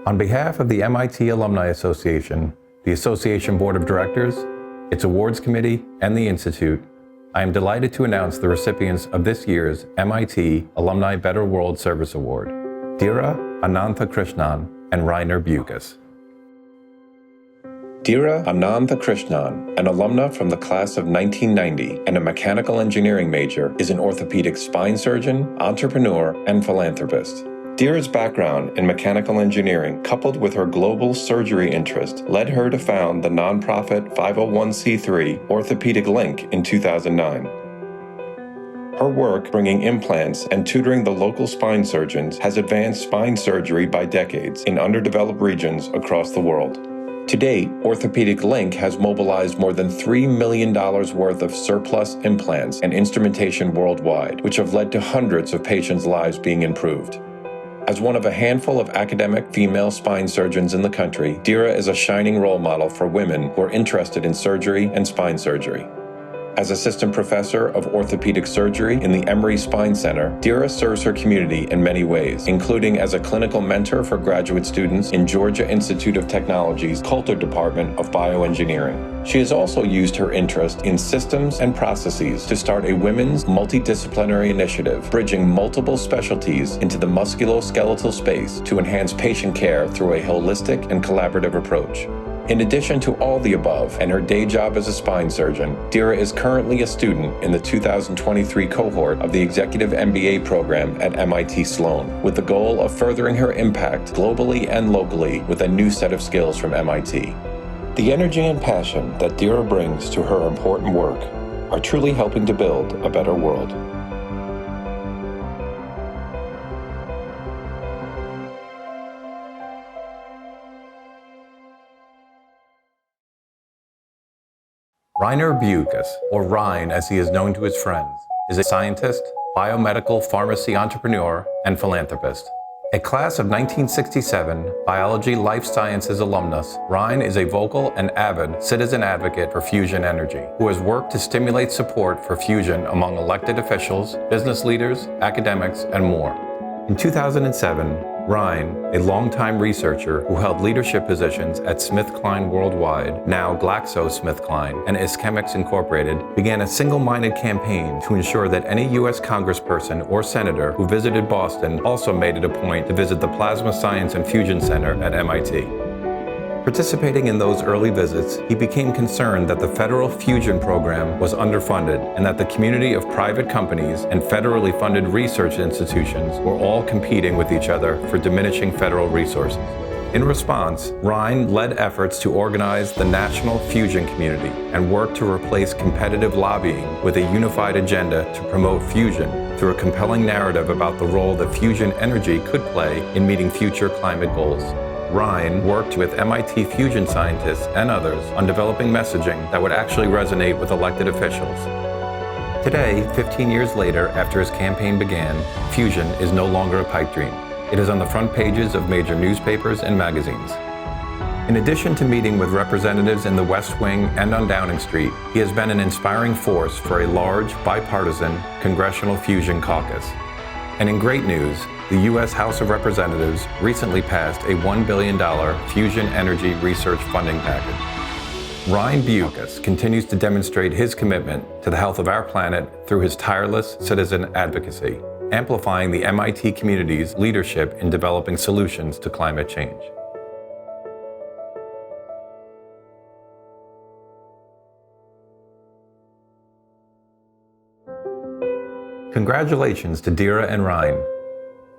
On behalf of the MIT Alumni Association, the Association Board of Directors, its Awards Committee, and the Institute, I am delighted to announce the recipients of this year's MIT Alumni Better World Service Award, Dheera Ananthakrishnan and Rainer Bukas. Dheera Ananthakrishnan, an alumna from the class of 1990 and a mechanical engineering major, is an orthopedic spine surgeon, entrepreneur, and philanthropist. Dheera's background in mechanical engineering, coupled with her global surgery interest, led her to found the nonprofit 501c3 Orthopedic Link in 2009. Her work bringing implants and tutoring the local spine surgeons has advanced spine surgery by decades in underdeveloped regions across the world. To date, Orthopedic Link has mobilized more than $3 million worth of surplus implants and instrumentation worldwide, which have led to hundreds of patients' lives being improved. As one of a handful of academic female spine surgeons in the country, Dheera is a shining role model for women who are interested in surgery and spine surgery. As assistant professor of orthopedic surgery in the Emory Spine Center, Dheera serves her community in many ways, including as a clinical mentor for graduate students in Georgia Institute of Technology's Coulter Department of Bioengineering. She has also used her interest in systems and processes to start a women's multidisciplinary initiative, bridging multiple specialties into the musculoskeletal space to enhance patient care through a holistic and collaborative approach. In addition to all the above and her day job as a spine surgeon, Dheera is currently a student in the 2023 cohort of the Executive MBA program at MIT Sloan, with the goal of furthering her impact globally and locally with a new set of skills from MIT. The energy and passion that Dheera brings to her important work are truly helping to build a better world. Rainer Bukas, or Ryan as he is known to his friends, is a scientist, biomedical pharmacy entrepreneur, and philanthropist. A class of 1967 biology life sciences alumnus, Ryan is a vocal and avid citizen advocate for fusion energy, who has worked to stimulate support for fusion among elected officials, business leaders, academics, and more. In 2007, Ryan, a longtime researcher who held leadership positions at SmithKline Worldwide, now GlaxoSmithKline, and Ischemics Incorporated, began a single-minded campaign to ensure that any U.S. congressperson or senator who visited Boston also made it a point to visit the Plasma Science and Fusion Center at MIT. Participating in those early visits, he became concerned that the federal fusion program was underfunded and that the community of private companies and federally funded research institutions were all competing with each other for diminishing federal resources. In response, Ryan led efforts to organize the national fusion community and worked to replace competitive lobbying with a unified agenda to promote fusion through a compelling narrative about the role that fusion energy could play in meeting future climate goals. Ryan worked with MIT fusion scientists and others on developing messaging that would actually resonate with elected officials. Today, 15 years later, after his campaign began, fusion is no longer a pipe dream. It is on the front pages of major newspapers and magazines. In addition to meeting with representatives in the West Wing and on Downing Street, he has been an inspiring force for a large, bipartisan Congressional Fusion Caucus. And in great news, the U.S. House of Representatives recently passed a $1 billion fusion energy research funding package. Ryan Bukas continues to demonstrate his commitment to the health of our planet through his tireless citizen advocacy, amplifying the MIT community's leadership in developing solutions to climate change. Congratulations to Dheera and Ryan.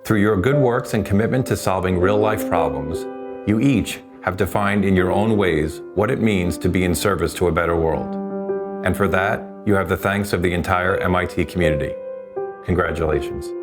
Through your good works and commitment to solving real-life problems, you each have defined in your own ways what it means to be in service to a better world. And for that, you have the thanks of the entire MIT community. Congratulations.